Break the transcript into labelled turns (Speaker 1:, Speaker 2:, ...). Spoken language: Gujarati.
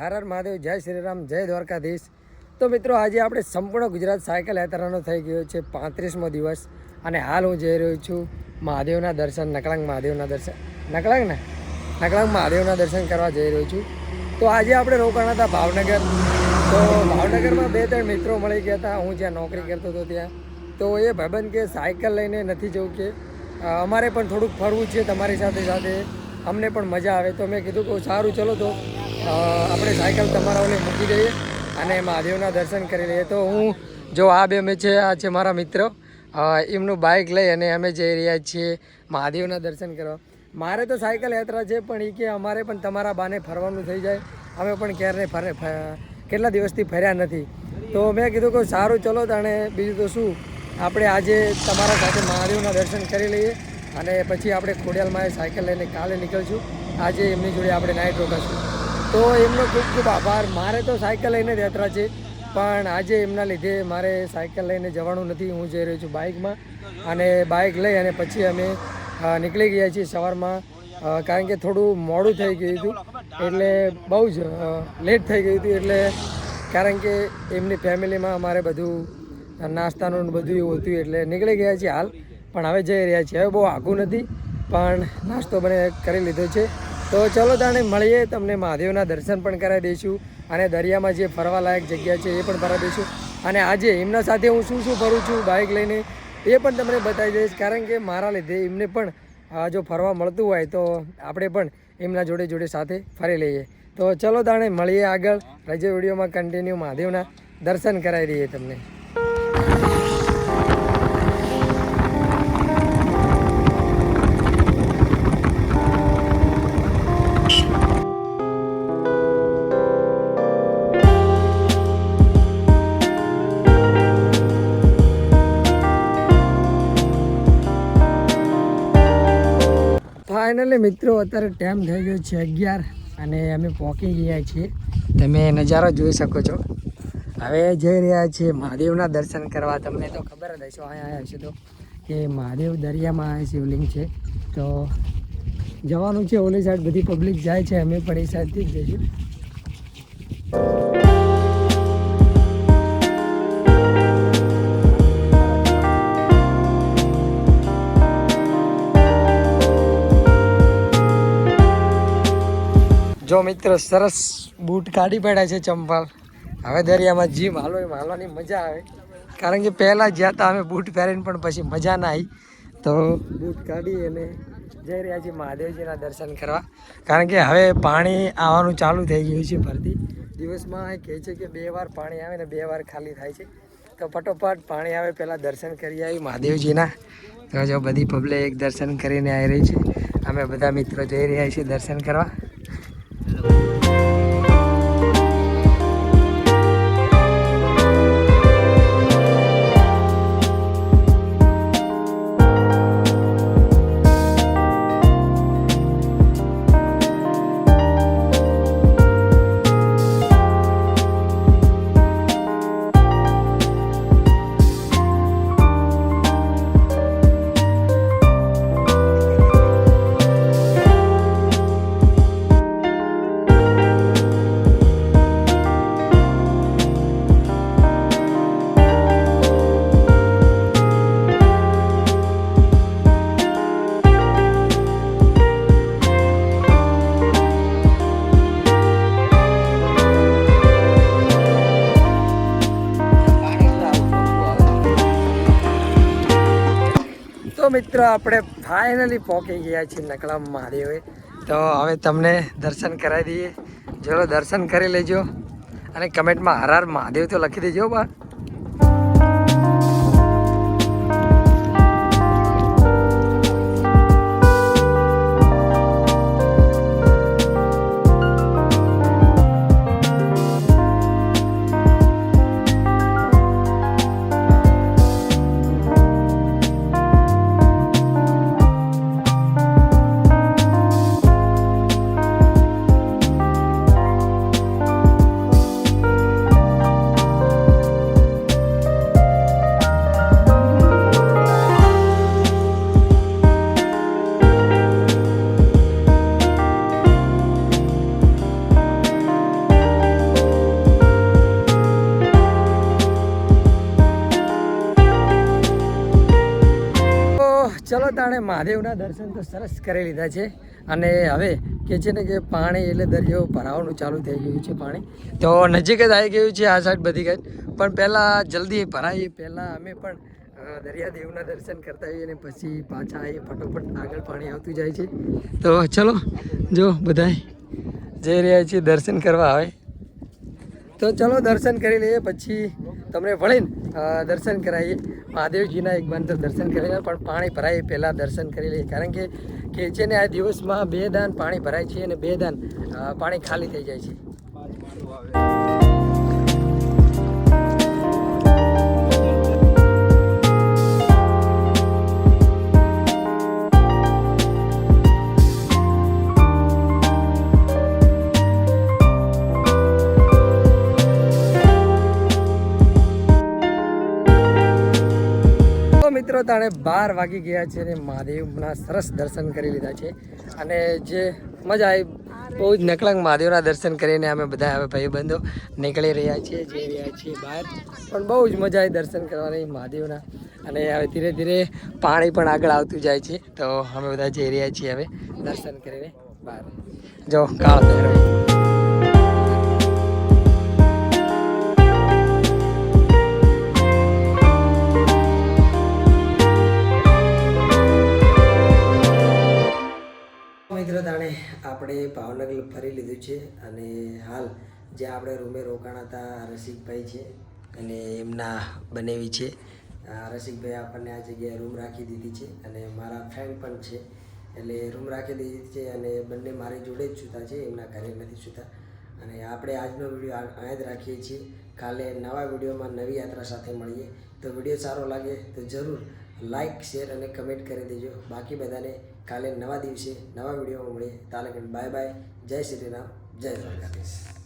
Speaker 1: હર હર મહાદેવ, જય શ્રી રામ, જય દ્વારકાધીશ। તો મિત્રો આજે આપણે સંપૂર્ણ ગુજરાત સાયકલ યાત્રાનો થઈ ગયો છે 35મો દિવસ અને હાલ હું જઈ રહ્યો છું મહાદેવના દર્શન, નકળંગ મહાદેવના દર્શન, નકળંગ મહાદેવના દર્શન કરવા જઈ રહ્યો છું। તો આજે આપણે રોકાણા હતા ભાવનગર। તો ભાવનગરમાં 2-3 મિત્રો મળી ગયા હતા, હું જ્યાં નોકરી કરતો હતો ત્યાં। તો એ ભાઈબંધ કે સાયકલ લઈને નથી જવું, કે અમારે પણ થોડુંક ફરવું છે તમારી સાથે સાથે, અમને પણ મજા આવે। તો મેં કીધું કે સારું ચલો તો આપણે સાયકલ તમારા ઓલે મૂકી દઈએ અને મહાદેવના દર્શન કરી લઈએ। તો હું જો આ બે મેં છે, આ છે મારા મિત્ર, એમનું બાઇક લઈ અને અમે જઈ રહ્યા છીએ મહાદેવના દર્શન કરવા। મારે તો સાયકલ યાત્રા છે, પણ એ કે અમારે પણ તમારા બાને ફરવાનું થઈ જાય, અમે પણ ક્યારે કેટલા દિવસથી ફર્યા નથી। તો મેં કીધું કે સારું ચલો તાણે, બીજું તો શું, આપણે આજે તમારા સાથે મહાદેવના દર્શન કરી લઈએ અને પછી આપણે ખોડિયાલમાં સાયકલ લઈને કાલે નીકળશું। આજે એમની જોડે આપણે નાઇટ રોકાશું। તો એમનો ખૂબ ખૂબ આભાર। મારે તો સાયકલ લઈને જ યાત્રા છે, પણ આજે એમના લીધે મારે સાયકલ લઈને જવાનું નથી, હું જઈ રહ્યો છું બાઇકમાં। અને બાઇક લઈ અને પછી અમે નીકળી ગયા છીએ સવારમાં, કારણ કે થોડું મોડું થઈ ગયું હતું, એટલે બહુ જ લેટ થઈ ગયું હતું, એટલે કારણ કે એમની ફેમિલીમાં અમારે બધું નાસ્તાનું બધું એવું હતું, એટલે નીકળી ગયા છીએ હાલ, પણ હવે જઈ રહ્યા છીએ। હવે બહુ આઘું નથી, પણ નાસ્તો મને કરી લીધો છે। તો ચલો તાણે મળીએ, તમને મહાદેવના દર્શન પણ કરાવી દઈશું અને દરિયામાં જે ફરવાલાયક જગ્યા છે એ પણ ફરાવી દઈશું। અને આજે એમના સાથે હું શું શું ફરું છું બાઇક લઈને એ પણ તમને બતાવી દઈશ, કારણ કે મારા લીધે એમને પણ જો ફરવા મળતું હોય તો આપણે પણ એમના જોડે સાથે ફરી લઈએ। તો ચલો તાણે મળીએ આગળ, રજો વિડીયોમાં કન્ટિન્યુ મહાદેવના દર્શન કરાવી દઈએ તમને। ફાઇનલી મિત્રો અત્યારે ટાઈમ થઈ ગયો છે 11 અને અમે પહોંચી ગયા છીએ, તમે નજારો જોઈ શકો છો। હવે જઈ રહ્યા છીએ મહાદેવના દર્શન કરવા। તમને તો ખબર જ હશે, અહીંયા આવ્યા છે તો કે મહાદેવ દરિયામાં શિવલિંગ છે, તો જવાનું છે ઓલી સાઈડ, બધી પબ્લિક જાય છે, અમે પણ એ સાઈડથી જ જઈશું। જો મિત્ર સરસ બૂટ કાઢી પડ્યા છે, ચંપલ। હવે દરિયામાં જીમ હાલો એમ હાલવાની મજા આવે, કારણ કે પહેલાં જ્યાં હતા અમે બૂટ પહેરીને પણ પછી મજા ના આવી, તો બૂટ કાઢી અને જઈ રહ્યા છીએ મહાદેવજીના દર્શન કરવા। કારણ કે હવે પાણી આવવાનું ચાલુ થઈ ગયું છે ફરતી, દિવસમાં કહે છે કે 2 વાર પાણી આવે ને 2 વાર ખાલી થાય છે, તો ફટોફટ પાણી આવે પહેલાં દર્શન કરી આવી મહાદેવજીના। તો જો બધી પબ્લિક દર્શન કરીને આવી રહી છે, અમે બધા મિત્રો જઈ રહ્યા છીએ દર્શન કરવા। તો મિત્રો આપણે ફાઇનલી પહોંચી ગયા છીએ નકળંગ મહાદેવે। તો હવે તમને દર્શન કરાવી દઈએ, ચલો દર્શન કરી લેજો અને કમેન્ટમાં હર હર મહાદેવ તો લખી દેજો બા। ચલો તાણે મહાદેવના દર્શન તો સરસ કરી લીધા છે અને હવે કે છે ને કે પાણી એટલે દરિયો ભરાવાનું ચાલુ થઈ ગયું છે પાણી તો નજીક જ આવી ગયું છે આ સાઈડ બધી ગઈ પણ પહેલાં જલ્દી ભરાઈએ પહેલાં અમે પણ દરિયાદેવના દર્શન કરતા હોઈએ અને પછી પાછા આવીએ ફટોફટ આગળ પાણી આવતું જાય છે તો ચલો જો બધાય જઈ રહ્યા છીએ દર્શન કરવા આવે તો ચલો દર્શન કરી લઈએ પછી તમને વળીને દર્શન કરાવીએ મહાદેવજીના એક બાર તો દર્શન કરી લઈએ પણ પાણી ભરાય પહેલાં દર્શન કરી લઈએ કારણ કે છે ને આ દિવસમાં 2 દાન પાણી ભરાય છે અને 2 દાન પાણી ખાલી થઈ જાય છે. મિત્રો તાણે 12 વાગી ગયા છે અને મહાદેવના સરસ દર્શન કરી લીધા છે અને જે મજા આવી બહુ જ નકલંગ મહાદેવના દર્શન કરીને અમે બધા હવે ભાઈબંધો નીકળી રહ્યા છીએ જઈ રહ્યા છીએ બહાર પણ બહુ જ મજા આવી દર્શન કરવાની મહાદેવના અને હવે ધીરે ધીરે પાણી પણ આગળ આવતું જાય છે તો અમે બધા જઈ રહ્યા છીએ હવે દર્શન કરીને બહાર જો કાળ ભૈરવ મિત્રો તાણે આપણે ભાવનગર ફરી લીધું છે અને હાલ જે આપણે રૂમે રોકાણા હતા રસિકભાઈ છે અને એમના બનેવી છે રસિકભાઈ આપણને આ જગ્યાએ રૂમ રાખી દીધી છે અને મારા ફ્રેન્ડ પણ છે એટલે રૂમ રાખી દીધી છે અને બંને મારી જોડે જ સૂતા છે એમના ઘરે નથી સૂતા અને આપણે આજનો વિડીયો અહીંયા જ રાખીએ છીએ કાલે નવા વિડીયોમાં નવી યાત્રા સાથે મળીએ તો વિડીયો સારો લાગે તો જરૂર લાઇક શેર અને કમેન્ટ કરી દેજો બાકી બધાને કાલે નવા દિવસે નવા વિડીયોમાં મળીએ તાલે બાય બાય જય શ્રી રામ જય દ્વારકાધીશ.